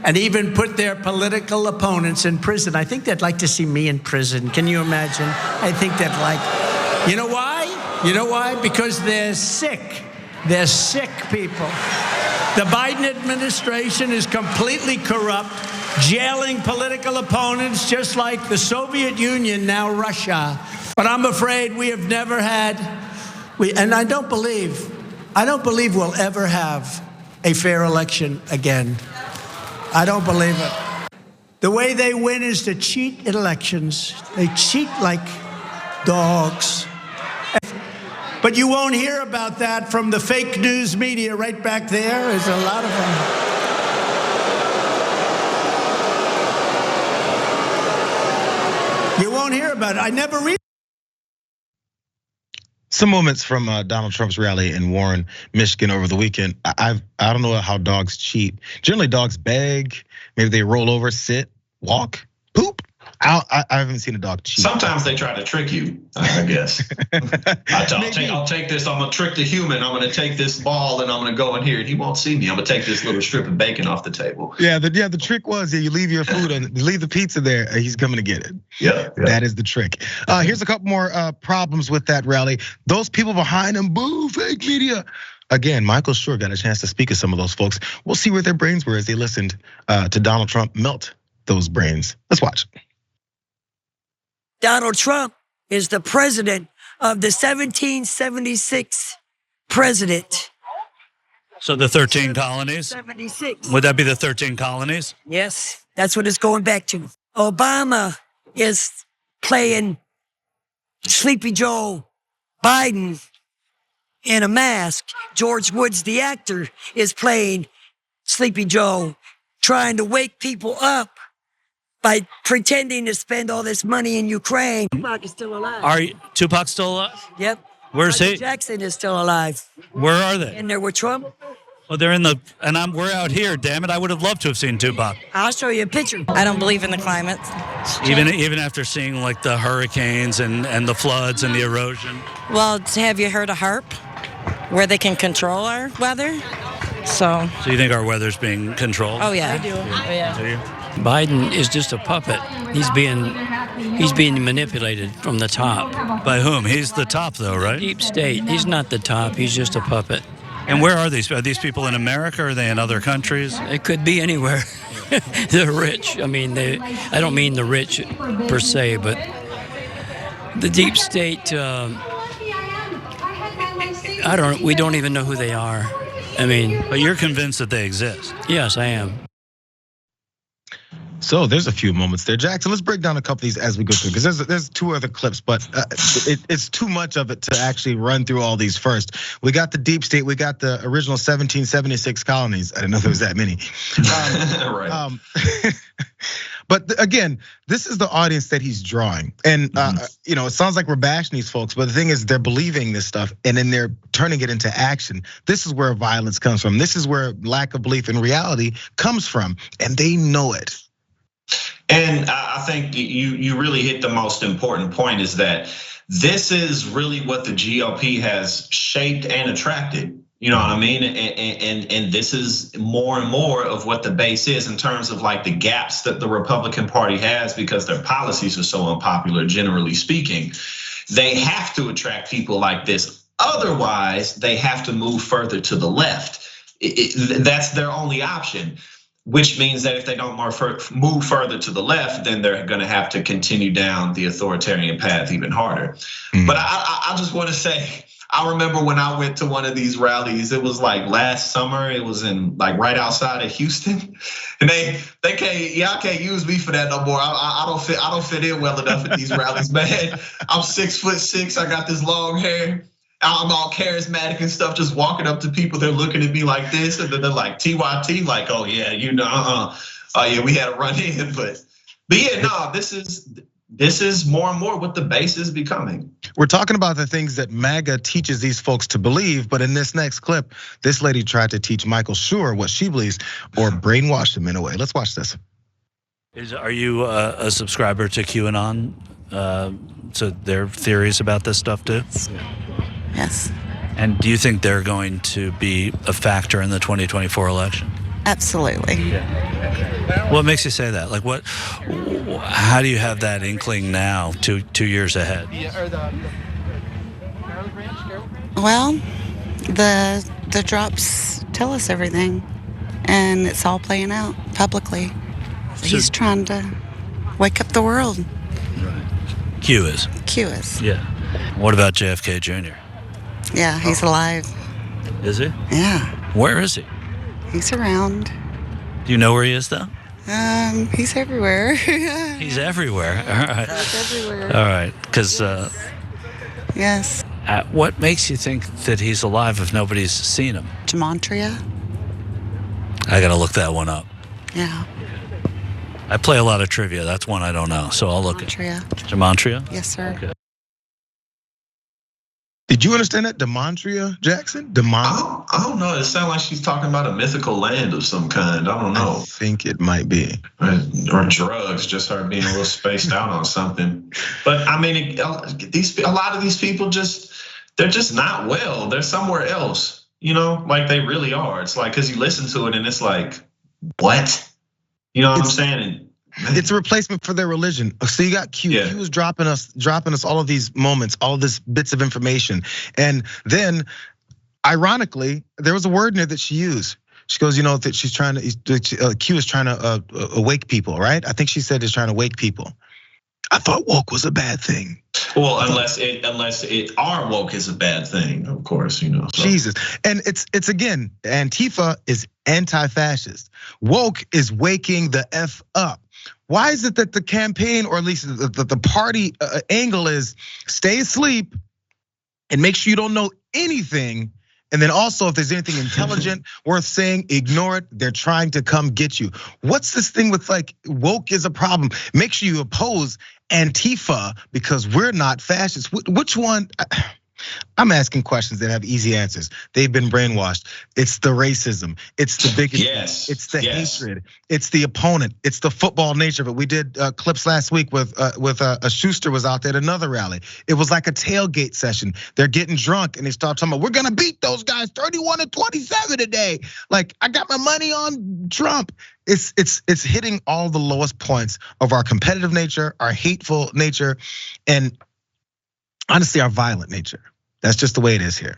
and even put their political opponents in prison. I think they'd like to see me in prison. Can you imagine? I think they'd like, you know why? You know why? Because they're sick. They're sick people. The Biden administration is completely corrupt, jailing political opponents just like the Soviet Union, now Russia. But I'm afraid we have never had, and I don't believe we'll ever have a fair election again. I don't believe it. The way they win is to cheat in elections. They cheat like dogs. But you won't hear about that from the fake news media right back there. There's a lot of them. You won't hear about it. I never read. Some moments from Donald Trump's rally in Warren, Michigan over the weekend. I don't know how dogs cheat. Generally, dogs beg. Maybe they roll over, sit, walk, poop. I haven't seen a dog cheat. Sometimes they try to trick you, I guess. I'll take this. I'm gonna trick the human. I'm gonna take this ball and I'm gonna go in here and he won't see me. I'm gonna take this little strip of bacon off the table. Yeah, the trick was you leave your food and you leave the pizza there. He's coming to get it. Yeah. That is the trick. Here's a couple more problems with that rally. Those people behind him, boo, fake media. Again, Michael Schur got a chance to speak to some of those folks. We'll see where their brains were as they listened to Donald Trump melt those brains. Let's watch. Donald Trump is the president of the 1776 president. So the 13 colonies? 76. Would that be the 13 colonies? Yes, that's what it's going back to. Obama is playing Sleepy Joe Biden in a mask. George Woods, the actor, is playing Sleepy Joe, trying to wake people up by pretending to spend all this money in Ukraine. Tupac is still alive. Are Tupac still alive? Yep. Where's he? Jackson is still alive. Where are they? In there with Trump. Well, they're in we're out here, damn it. I would have loved to have seen Tupac. I'll show you a picture. I don't believe in the climate. Even after seeing like the hurricanes and the floods and the erosion. Well, have you heard of HARP? Where they can control our weather? So you think our weather's being controlled? Oh yeah. I do. Oh yeah. Do you? Biden is just a puppet. He's being manipulated from the top. By whom? He's the top though, right? Deep state. He's not the top. He's just a puppet. And where are these? Are these people in America? Or are they in other countries? It could be anywhere. They're rich. I mean, I don't mean the rich per se, but the deep state. We don't even know who they are. I mean, but you're convinced that they exist. Yes, I am. So there's a few moments there, Jackson. Let's break down a couple of these as we go through, because there's two other clips, but it's too much of it to actually run through all these first. We got the deep state, we got the original 1776 colonies. I didn't know there was that many. Right. But again, this is the audience that he's drawing, and it sounds like we're bashing these folks, but the thing is, they're believing this stuff, and then they're turning it into action. This is where violence comes from. This is where lack of belief in reality comes from, and they know it. And I think you really hit the most important point, is that this is really what the GOP has shaped and attracted. You know what I mean? And this is more and more of what the base is in terms of like the gaps that the Republican Party has, because their policies are so unpopular, generally speaking. They have to attract people like this. Otherwise, they have to move further to the left. That's their only option. Which means that if they don't move further to the left, then they're going to have to continue down the authoritarian path even harder. But I just want to say, I remember when I went to one of these rallies, it was like last summer. It was in like right outside of Houston, and they y'all can't use me for that no more. I don't fit in well enough at these rallies, man. I'm 6'6". I got this long hair. I'm all charismatic and stuff, just walking up to people. They're looking at me like this, and then they're like TYT, like, oh yeah, oh yeah, we had a run in, but yeah, no, this is more and more what the base is becoming. We're talking about the things that MAGA teaches these folks to believe, but in this next clip, this lady tried to teach Michael Schur what she believes, or brainwash him in a way. Let's watch this. Are you a subscriber to QAnon? To their theories about this stuff too? Yes. And do you think they're going to be a factor in the 2024 election? Absolutely. Yeah. What makes you say that? Like, what? How do you have that inkling now, 2 years ahead? Well, the drops tell us everything, and it's all playing out publicly. He's trying to wake up the world. Right. Q is. Yeah. What about JFK Jr.? Yeah, he's alive. Is he? Yeah, Where is he? he's around. Do you know where he is, though? He's everywhere. He's everywhere. All right. He's everywhere. All right. Because Yes. what makes you think that he's alive if nobody's seen him? Gematria. I got to look that one up. Yeah. I play a lot of trivia. That's one I don't know. So I'll look at Gematria. Gematria. Yes, sir. Okay. Did you understand that? Demontria Jackson? I don't know. It sounds like she's talking about a mythical land of some kind. I don't know. I think it might be. Or drugs, just her being a little spaced out on something. But I mean, a lot of these people they're just not well. They're somewhere else, like they really are. It's like, because you listen to it and it's like, what? You know what I'm saying? It's a replacement for their religion. So you got Q. Q was dropping us all of these moments, all of these bits of information. And then, ironically, there was a word in there that she used. She goes, that she's trying to, Q is trying to awake people, right? I think she said it's trying to wake people. I thought woke was a bad thing. Well, unless our woke is a bad thing, of course, So. Jesus, and it's again, Antifa is anti-fascist. Woke is waking the F up. Why is it that the campaign, or at least the party angle, is stay asleep and make sure you don't know anything? And then also, if there's anything intelligent worth saying, ignore it. They're trying to come get you. What's this thing with like woke is a problem? Make sure you oppose Antifa because we're not fascists. Which one? I'm asking questions that have easy answers. They've been brainwashed. It's the racism. It's the bigotry. Yes. It's the hatred. It's the opponent. It's the football nature of it. We did clips last week with a Schuster was out there at another rally. It was like a tailgate session. They're getting drunk and they start talking about, we're gonna beat those guys 31-27 today. Like, I got my money on Trump. It's hitting all the lowest points of our competitive nature, our hateful nature, and honestly, our violent nature. That's just the way it is here.